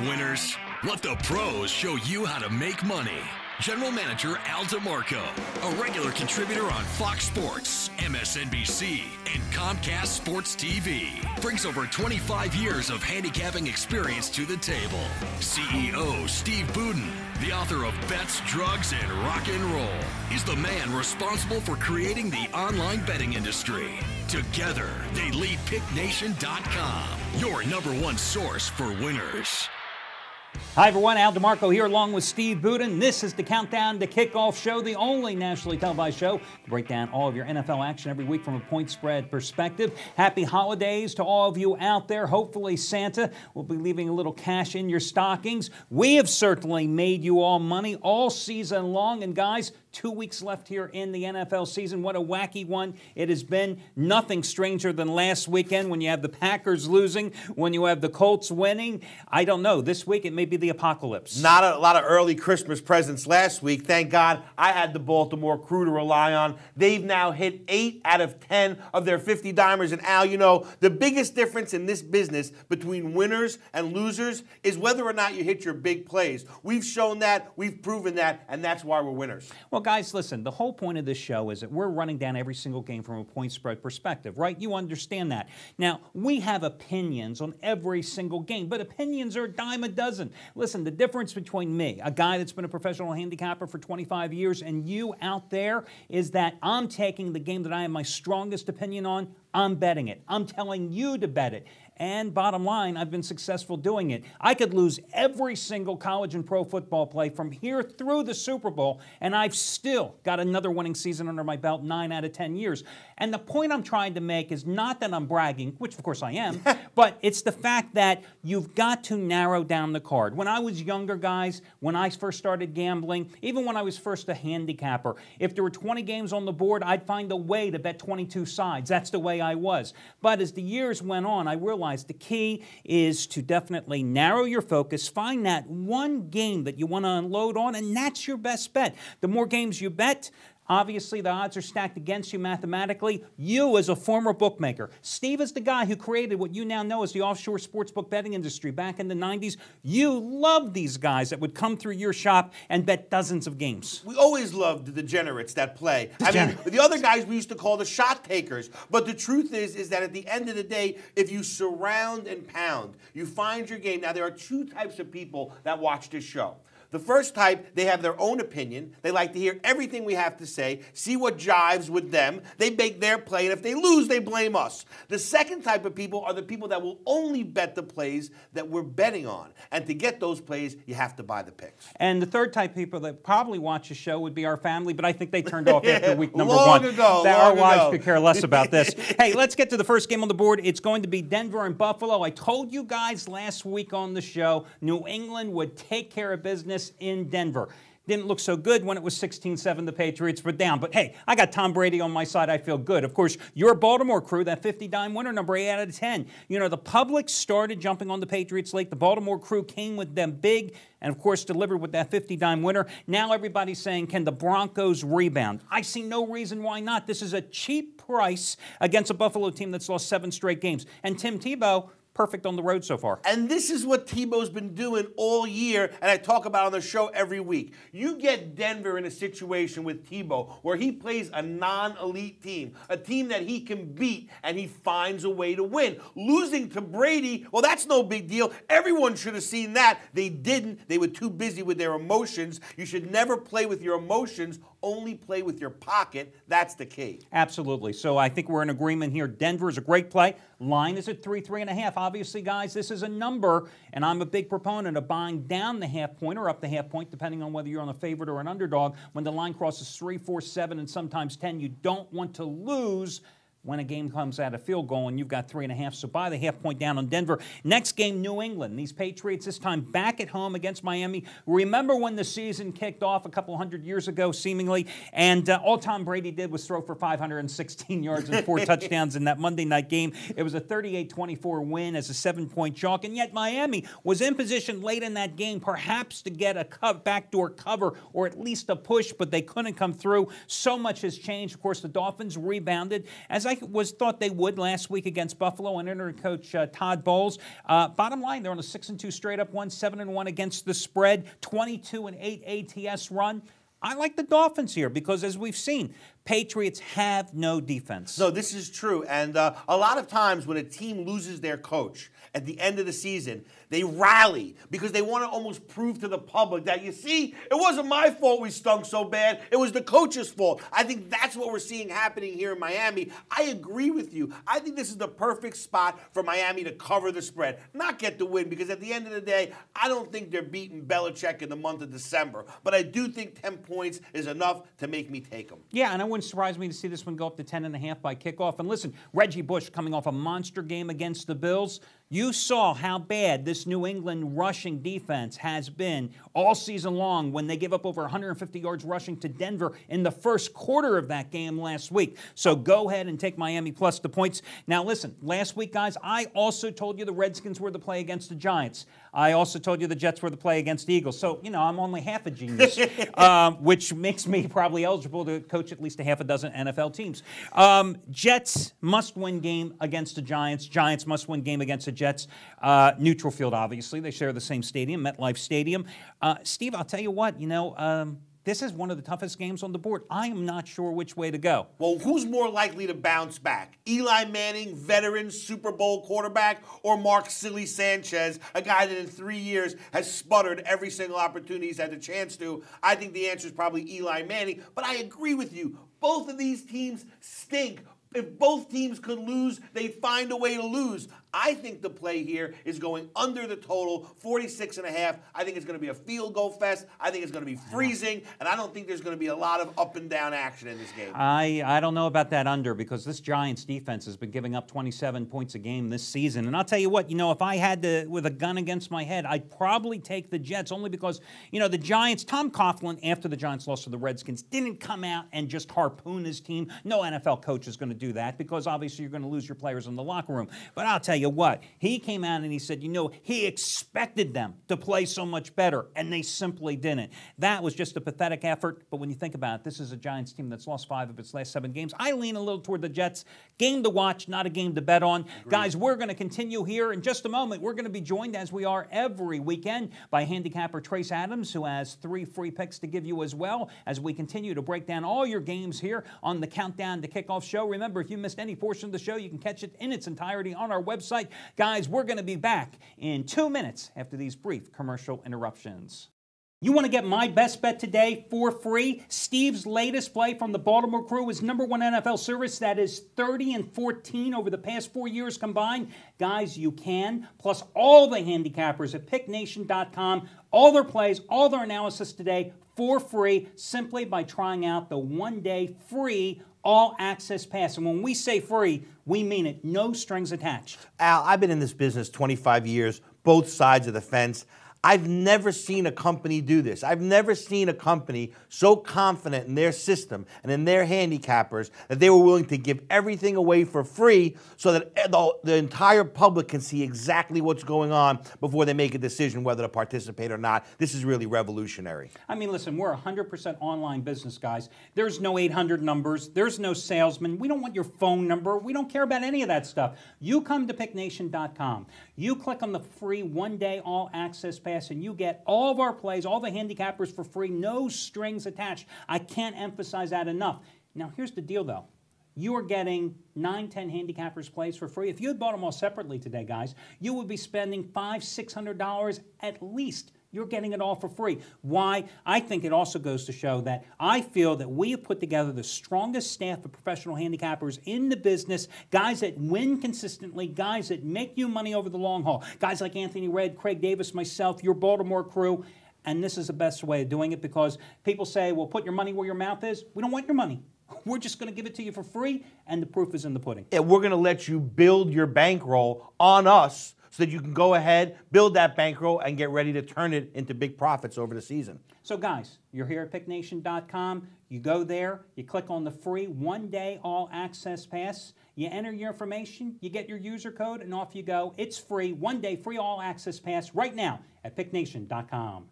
winners. Let the pros show you how to make money. General Manager Al DeMarco, a regular contributor on Fox Sports, MSNBC, and Comcast Sports TV, brings over 25 years of handicapping experience to the table. CEO Steve Budin, the author of Bets, Drugs, and Rock and Roll, is the man responsible for creating the online betting industry. Together, they lead PickNation.com, your #1 source for winners. Hi everyone, Al DeMarco here along with Steve Budin. This is the Countdown to Kickoff show, the only nationally televised show to break down all of your NFL action every week from a point spread perspective. Happy holidays to all of you out there. Hopefully Santa will be leaving a little cash in your stockings. We have certainly made you all money all season long. And guys, 2 weeks left here in the NFL season. What a wacky one it has been. Nothing stranger than last weekend when you have the Packers losing, when you have the Colts winning. I don't know. This week it may be the apocalypse. Not a lot of early Christmas presents last week. Thank God I had the Baltimore crew to rely on. They've now hit 8 out of 10 of their 50-dimers. And Al, you know, the biggest difference in this business between winners and losers is whether or not you hit your big plays. We've shown that, we've proven that, and that's why we're winners. Well, guys, listen, the whole point of this show is that we're running down every single game from a point spread perspective, right? You understand that. Now, we have opinions on every single game, but opinions are a dime a dozen. Listen, the difference between me, a guy that's been a professional handicapper for 25 years, and you out there is that I'm taking the game that I have my strongest opinion on, I'm betting it. I'm telling you to bet it. And bottom line, I've been successful doing it. I could lose every single college and pro football play from here through the Super Bowl, and I've still got another winning season under my belt 9 out of 10 years. And the point I'm trying to make is not that I'm bragging, which of course I am, but it's the fact that you've got to narrow down the card. When I was younger, guys, when I first started gambling, even when I was first a handicapper, if there were 20 games on the board, I'd find a way to bet 22 sides. That's the way I was. But as the years went on, I realized the key is to definitely narrow your focus, find that one game that you want to unload on, and that's your best bet. The more games you bet, obviously, the odds are stacked against you mathematically. You, as a former bookmaker, Steve is the guy who created what you now know as the offshore sportsbook betting industry back in the 90s. You loved these guys that would come through your shop and bet dozens of games. We always loved the degenerates that play. I mean, the other guys we used to call the shot takers. But the truth is that at the end of the day, if you surround and pound, you find your game. Now, there are 2 types of people that watch this show. The first type, they have their own opinion. They like to hear everything we have to say, see what jives with them. They make their play, and if they lose, they blame us. The second type of people are the people that will only bet the plays that we're betting on. And to get those plays, you have to buy the picks. And the third type of people that probably watch the show would be our family, but I think they turned off after week number long 1. Ago, our long wives ago. could care less about this. Hey, let's get to the first game on the board. It's going to be Denver and Buffalo. I told you guys last week on the show, New England would take care of business in Denver. Didn't look so good when it was 16-7, the Patriots were down. But hey, I got Tom Brady on my side. I feel good. Of course, your Baltimore crew, that 50-dime winner number 8 out of 10. You know, the public started jumping on the Patriots late. The Baltimore crew came with them big and, of course, delivered with that 50-dime winner. Now everybody's saying, can the Broncos rebound? I see no reason why not. This is a cheap price against a Buffalo team that's lost 7 straight games. And Tim Tebow, perfect on the road so far. And this is what Tebow's been doing all year, and I talk about on the show every week. You get Denver in a situation with Tebow where he plays a non-elite team, a team that he can beat, and he finds a way to win. Losing to Brady, well, that's no big deal. Everyone should have seen that. They didn't. They were too busy with their emotions. You should never play with your emotions, only play with your pocket. That's the key. Absolutely. So I think we're in agreement here. Denver is a great play. Line is at 3.5. Obviously, guys, this is a number, and I'm a big proponent of buying down the half point or up the half point, depending on whether you're on a favorite or an underdog. When the line crosses 3, 4, 7, and sometimes 10, you don't want to lose when a game comes out of field goal and you've got 3.5. So buy the half point down on Denver. Next game, New England. These Patriots this time back at home against Miami. Remember when the season kicked off a couple hundred years ago, seemingly, and all Tom Brady did was throw for 516 yards and 4 touchdowns in that Monday night game. It was a 38-24 win as a 7-point chalk, and yet Miami was in position late in that game perhaps to get a backdoor cover or at least a push, but they couldn't come through. So much has changed. Of course, the Dolphins rebounded. As I I thought they would last week against Buffalo and interim coach Todd Bowles. Bottom line, they're on a 6-2 straight-up run, 7-1 against the spread, 22-8 ATS run. I like the Dolphins here because, as we've seen, Patriots have no defense. No, this is true. And a lot of times when a team loses their coach at the end of the season, they rally because they want to almost prove to the public that, you see, it wasn't my fault we stunk so bad. It was the coach's fault. I think that's what we're seeing happening here in Miami. I agree with you. I think this is the perfect spot for Miami to cover the spread, not get the win, because at the end of the day, I don't think they're beating Belichick in the month of December. But I do think 10 points is enough to make me take them. Yeah, and it wouldn't surprise me to see this one go up to 10.5 by kickoff. And listen, Reggie Bush coming off a monster game against the Bills. You saw how bad this New England rushing defense has been all season long when they give up over 150 yards rushing to Denver in the first quarter of that game last week. So go ahead and take Miami plus the points. Now listen, last week, guys, I also told you the Redskins were the play against the Giants. I also told you the Jets were the play against the Eagles. So, you know, I'm only half a genius, which makes me probably eligible to coach at least a half a dozen NFL teams. Jets must-win game against the Giants. Giants must-win game against the Jets. Neutral field, obviously. They share the same stadium, MetLife Stadium. Steve, I'll tell you what, you know, this is one of the toughest games on the board. I am not sure which way to go. Well, who's more likely to bounce back? Eli Manning, veteran Super Bowl quarterback, or Mark Silly Sanchez, a guy that in 3 years has sputtered every single opportunity he's had the chance to? I think the answer is probably Eli Manning, but I agree with you. Both of these teams stink. If both teams could lose, they'd find a way to lose. I think the play here is going under the total, 46.5. I think it's going to be a field goal fest. I think it's going to be freezing, and I don't think there's going to be a lot of up and down action in this game. I don't know about that under, because this Giants defense has been giving up 27 points a game this season. And I'll tell you what, you know, if I had to, with a gun against my head, I'd probably take the Jets, only because, you know, the Giants, Tom Coughlin, after the Giants lost to the Redskins, didn't come out and just harpoon his team. No NFL coach is going to do that, because obviously you're going to lose your players in the locker room. But I'll tell you what, he came out and he said, you know, he expected them to play so much better, and they simply didn't. That was just a pathetic effort, but when you think about it, this is a Giants team that's lost 5 of its last 7 games. I lean a little toward the Jets. Game to watch, not a game to bet on. Agreed. Guys, we're going to continue here in just a moment. We're going to be joined, as we are every weekend, by handicapper Trace Adams, who has 3 free picks to give you as well, as we continue to break down all your games here on the Countdown to Kickoff show. Remember, if you missed any portion of the show, you can catch it in its entirety on our website. Guys, we're going to be back in 2 minutes after these brief commercial interruptions. You want to get my best bet today for free? Steve's latest play from the Baltimore Crew is #1 NFL service. That is 30-14 over the past 4 years combined. Guys, you can. Plus all the handicappers at PickNation.com. All their plays, all their analysis today for free, simply by trying out the 1-day free all-access pass. And when we say free, we mean it. No strings attached. Al, I've been in this business 25 years, both sides of the fence. I've never seen a company do this. I've never seen a company so confident in their system and in their handicappers that they were willing to give everything away for free so that the entire public can see exactly what's going on before they make a decision whether to participate or not. This is really revolutionary. I mean, listen, we're 100% online business, guys. There's no 800 numbers. There's no salesman. We don't want your phone number. We don't care about any of that stuff. You come to PickNation.com. You click on the free 1-day all-access pass, and you get all of our plays, all the handicappers for free, no strings attached. I can't emphasize that enough. Now, here's the deal, though. You are getting 9-10 handicappers plays for free. If you had bought them all separately today, guys, you would be spending $500-600 at least. You're getting it all for free. Why? I think it also goes to show that I feel that we have put together the strongest staff of professional handicappers in the business, guys that win consistently, guys that make you money over the long haul, guys like Anthony Red, Craig Davis, myself, your Baltimore Crew. And this is the best way of doing it, because people say, well, put your money where your mouth is. We don't want your money. We're just going to give it to you for free, and the proof is in the pudding. Yeah, we're going to let you build your bankroll on us, so that you can go ahead, build that bankroll, and get ready to turn it into big profits over the season. So guys, you're here at PickNation.com. You go there, you click on the free 1-day all-access pass. You enter your information, you get your user code, and off you go. It's free, 1-day free all-access pass right now at PickNation.com.